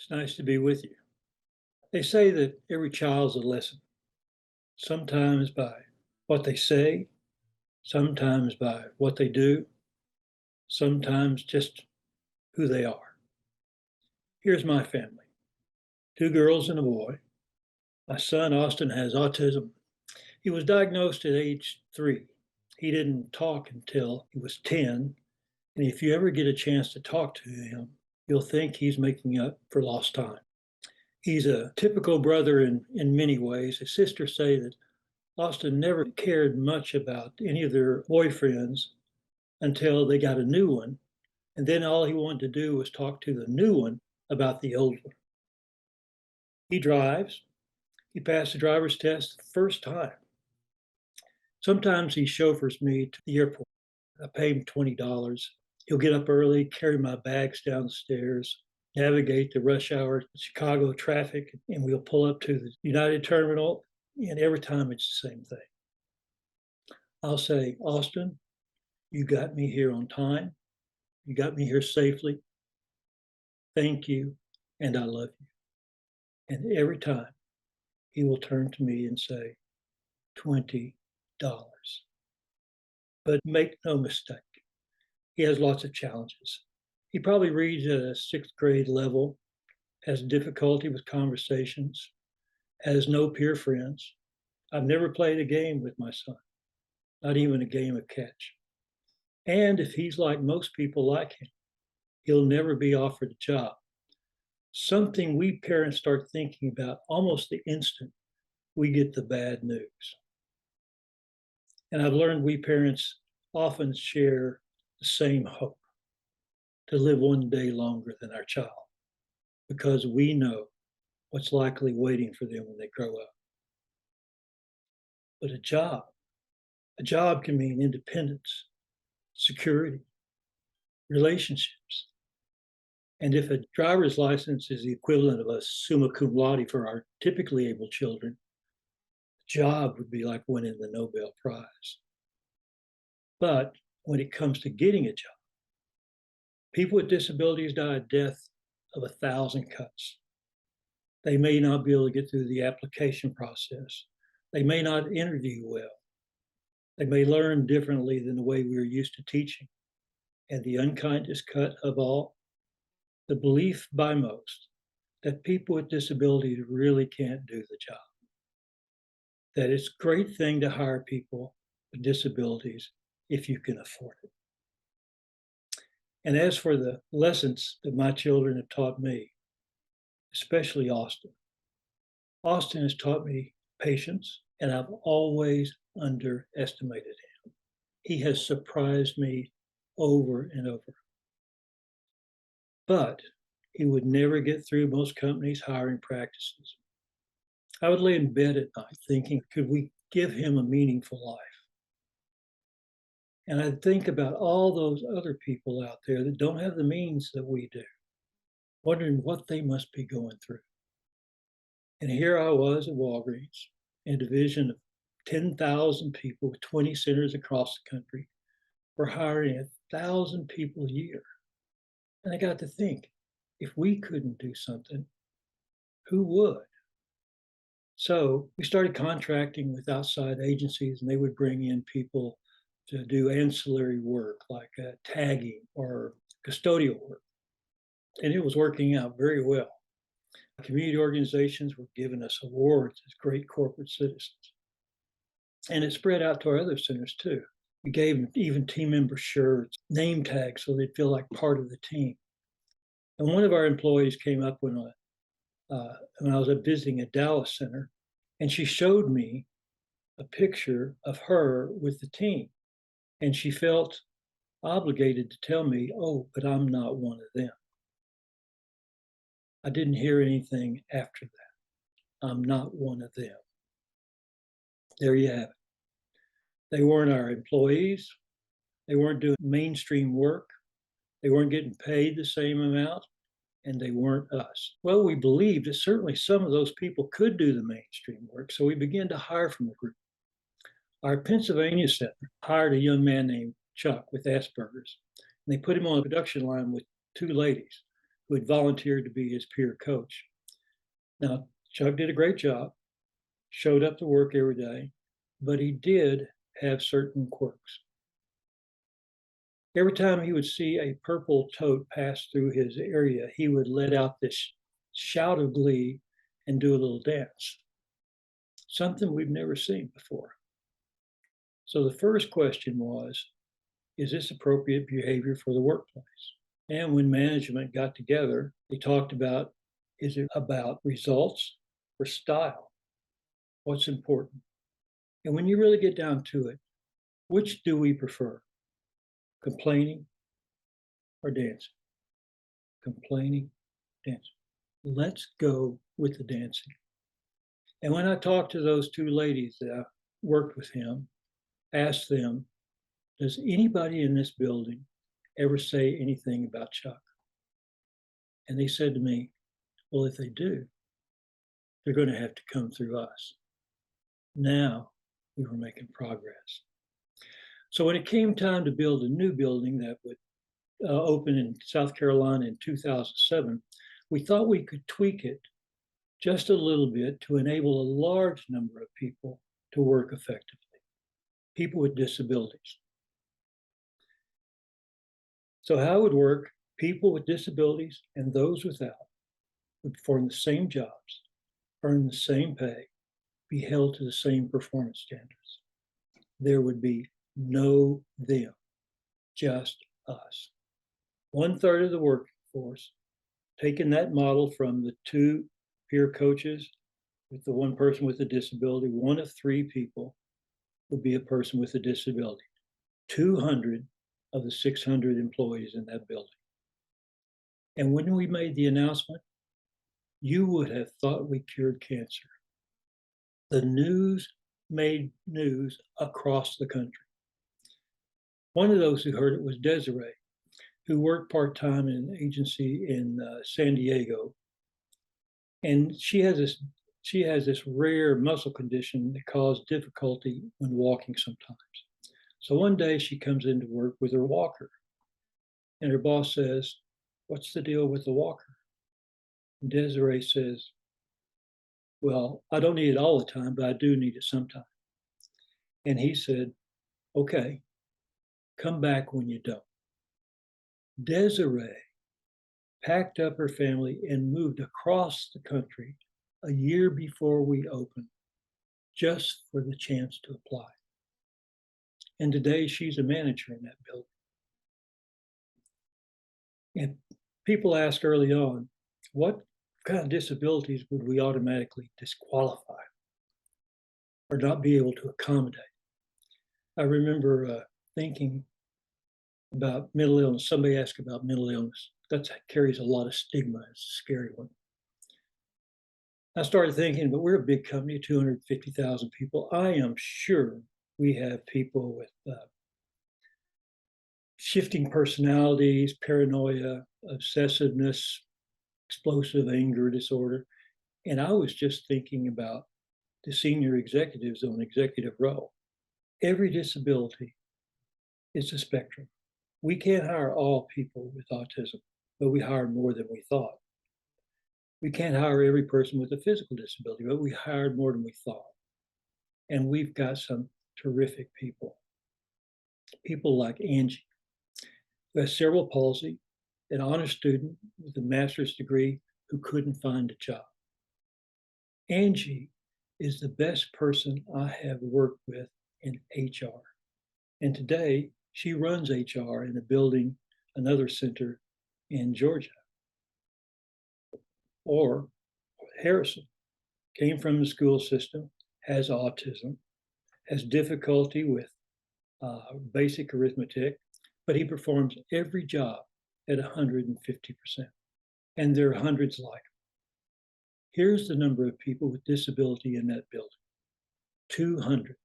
It's nice to be with you. They say that every child's a lesson, sometimes by what they say, sometimes by what they do, sometimes just who they are. Here's my family: two girls and a boy. My son, Austin, has autism. He was diagnosed at age 3. He didn't talk until he was 10. And if you ever get a chance to talk to him, you'll think he's making up for lost time. He's a typical brother in many ways. His sisters say that Austin never cared much about any of their boyfriends until they got a new one. And then all he wanted to do was talk to the new one about the old one. He drives. He passed the driver's test the first time. Sometimes he chauffeurs me to the airport. I pay him $20. He'll get up early, carry my bags down the stairs, navigate the rush hour Chicago traffic, and we'll pull up to the United Terminal. And every time it's the same thing. I'll say, Austin, you got me here on time. You got me here safely. Thank you. And I love you. And every time he will turn to me and say, $20. But make no mistake, he has lots of challenges. He probably reads at a 6th grade level, has difficulty with conversations, has no peer friends. I've never played a game with my son, not even a game of catch. And if he's like most people like him, he'll never be offered a job. Something we parents start thinking about almost the instant we get the bad news. And I've learned we parents often share the same hope to live one day longer than our child, because we know what's likely waiting for them when they grow up. But a job can mean independence, security, relationships. And if a driver's license is the equivalent of a summa cum laude for our typically able children, a job would be like winning the Nobel Prize. But when it comes to getting a job, people with disabilities die a death of 1,000 cuts. They may not be able to get through the application process. They may not interview well. They may learn differently than the way we are used to teaching. And the unkindest cut of all, the belief by most that people with disabilities really can't do the job. That it's a great thing to hire people with disabilities if you can afford it. And as for the lessons that my children have taught me, especially Austin has taught me patience, and I've always underestimated him. He has surprised me over and over. But he would never get through most companies' hiring practices. I would lay in bed at night thinking, could we give him a meaningful life? And I'd think about all those other people out there that don't have the means that we do, wondering what they must be going through. And here I was at Walgreens, in a division of 10,000 people with 20 centers across the country. We're hiring 1,000 people a year. And I got to think, if we couldn't do something, who would? So we started contracting with outside agencies, and they would bring in people to do ancillary work like tagging or custodial work. And it was working out very well. Community organizations were giving us awards as great corporate citizens. And it spread out to our other centers too. We gave them even team member shirts, name tags, so they'd feel like part of the team. And one of our employees came up when I was visiting a Dallas center, and she showed me a picture of her with the team. And she felt obligated to tell me, oh, but I'm not one of them. I didn't hear anything after that. I'm not one of them. There you have it. They weren't our employees. They weren't doing mainstream work. They weren't getting paid the same amount, and they weren't us. Well, we believed that certainly some of those people could do the mainstream work, so we began to hire from the group. Our Pennsylvania center hired a young man named Chuck with Asperger's, and they put him on a production line with 2 ladies. who had volunteered to be his peer coach. Now, Chuck did a great job, showed up to work every day, but he did have certain quirks. Every time he would see a purple tote pass through his area, he would let out this shout of glee and do a little dance, something we've never seen before. So the first question was, is this appropriate behavior for the workplace? And when management got together, they talked about, is it about results or style? What's important? And when you really get down to it, which do we prefer? Complaining or dancing? Complaining, dancing. Let's go with the dancing. And when I talked to those two ladies that I worked with him, asked them, does anybody in this building ever say anything about Chuck? And they said to me, well, if they do, they're going to have to come through us. Now we were making progress. So when it came time to build a new building that would open in South Carolina in 2007, we thought we could tweak it just a little bit to enable a large number of people to work effectively, people with disabilities. So how it would work, people with disabilities and those without would perform the same jobs, earn the same pay, be held to the same performance standards. There would be no them, just us. 1/3 of the workforce, taking that model from the two peer coaches with the one person with a disability, one of 3 people would be a person with a disability. 200 of the 600 employees in that building. And when we made the announcement, you would have thought we cured cancer. The news made news across the country. One of those who heard it was Desiree, who worked part-time in an agency in San Diego. And she has this rare muscle condition that causes difficulty when walking sometimes. So one day she comes into work with her walker, and her boss says, what's the deal with the walker? And Desiree says, well, I don't need it all the time, but I do need it sometimes. And he said, okay, come back when you don't. Desiree packed up her family and moved across the country a year before we opened, just for the chance to apply. And today she's a manager in that building. And people asked early on, what kind of disabilities would we automatically disqualify or not be able to accommodate? I remember thinking about mental illness. Somebody asked about mental illness. That carries a lot of stigma. It's a scary one. I started thinking, but we're a big company, 250,000 people. I am sure we have people with shifting personalities, paranoia, obsessiveness, explosive anger disorder. And I was just thinking about the senior executives on executive role. Every disability is a spectrum. We can't hire all people with autism, but we hire more than we thought. We can't hire every person with a physical disability, but we hired more than we thought. And we've got some terrific people. People like Angie, who has cerebral palsy, an honor student with a master's degree who couldn't find a job. Angie is the best person I have worked with in HR. And today she runs HR in a building, another center in Georgia. Or Harrison came from the school system, has autism, has difficulty with basic arithmetic, but he performs every job at 150%. And there are hundreds like him. Here's the number of people with disability in that building: 200,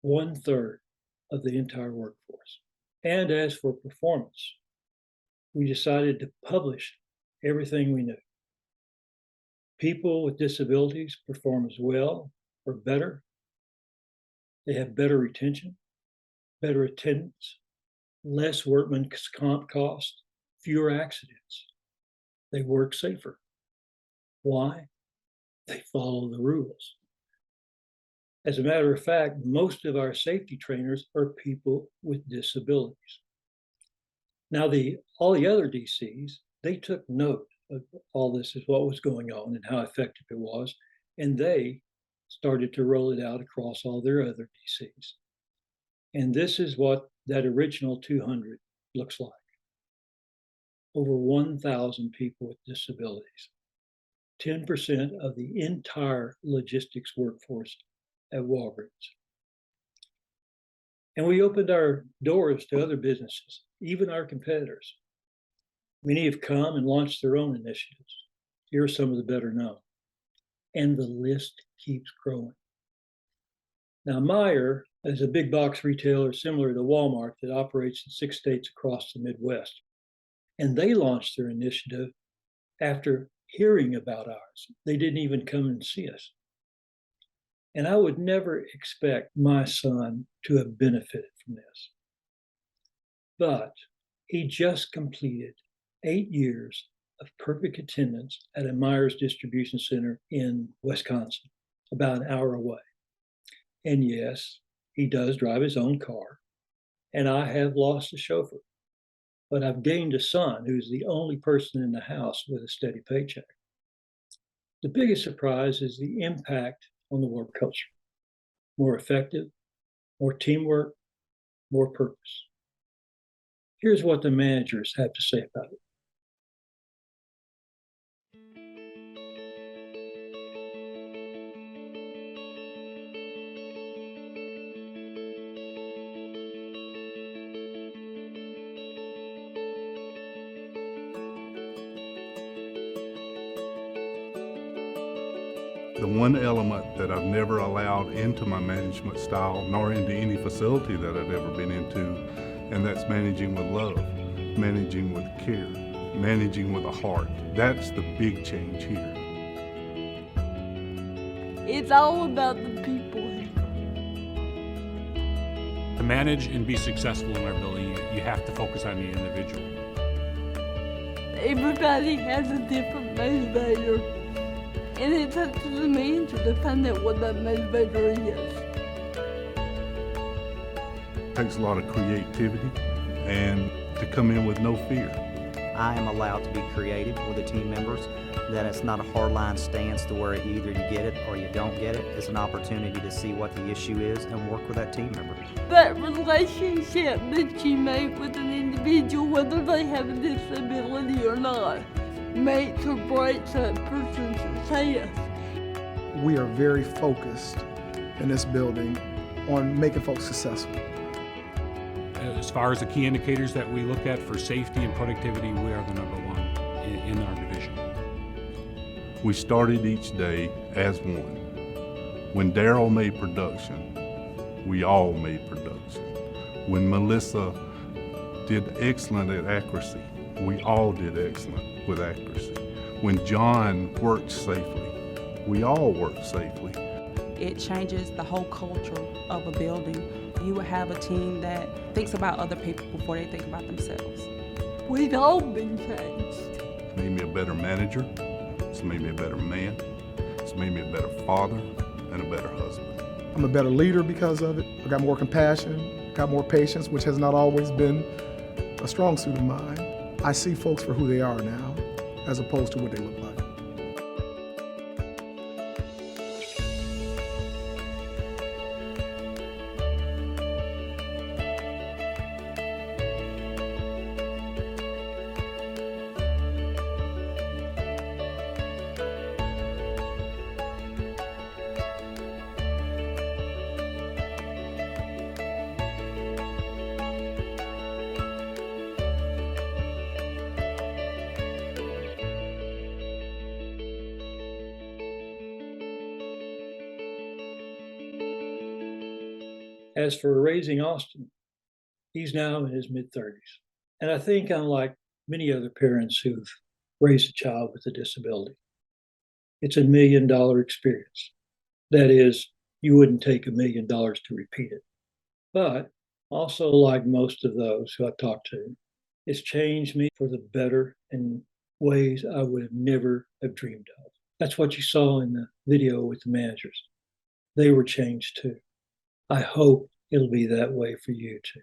1/3 of the entire workforce. And as for performance, we decided to publish everything we knew. People with disabilities perform as well or better. They have better retention, better attendance, less workman's comp cost, fewer accidents. They work safer. Why? They follow the rules. As a matter of fact, most of our safety trainers are people with disabilities. Now, all the other DCs, they took note of all this is what was going on and how effective it was, and they started to roll it out across all their other DCs. And this is what that original 200 looks like. Over 1,000 people with disabilities, 10% of the entire logistics workforce at Walgreens. And we opened our doors to other businesses, even our competitors. Many have come and launched their own initiatives. Here are some of the better known. And the list keeps growing. Now, Meijer is a big box retailer similar to Walmart that operates in 6 states across the Midwest. And they launched their initiative after hearing about ours. They didn't even come and see us. And I would never expect my son to have benefited from this. But he just completed 8 years of perfect attendance at a Meijer's distribution center in Wisconsin, about an hour away. And yes, he does drive his own car. And I have lost a chauffeur. But I've gained a son who's the only person in the house with a steady paycheck. The biggest surprise is the impact on the work culture. More effective, more teamwork, more purpose. Here's what the managers have to say about it. The one element that I've never allowed into my management style, nor into any facility that I've ever been into, and that's managing with love, managing with care, managing with a heart. That's the big change here. It's all about the people. To manage and be successful in our building, you have to focus on the individual. Everybody has a different motivator. And it's up to the manager to find out what that motivator is. It takes a lot of creativity and to come in with no fear. I am allowed to be creative with the team members, that it's not a hardline stance to where either you get it or you don't get it. It's an opportunity to see what the issue is and work with that team member. That relationship that you make with an individual, whether they have a disability or not, makes or breaks that person's success. We are very focused in this building on making folks successful. As far as the key indicators that we look at for safety and productivity, we are the number one in our division. We started each day as one. When Darryl made production, we all made production. When Melissa did excellent at accuracy, we all did excellent with accuracy. When John worked safely, we all worked safely. It changes the whole culture of a building. You will have a team that thinks about other people before they think about themselves. We've all been changed. It's made me a better manager. It's made me a better man. It's made me a better father and a better husband. I'm a better leader because of it. I got more compassion, got more patience, which has not always been a strong suit of mine. I see folks for who they are now, as opposed to what they look like. As for raising Austin, he's now in his mid-30s. And I think, unlike many other parents who've raised a child with a disability, it's $1 million experience. That is, you wouldn't take $1 million to repeat it. But also, like most of those who I've talked to, it's changed me for the better in ways I would have never have dreamed of. That's what you saw in the video with the managers. They were changed too. I hope it'll be that way for you too.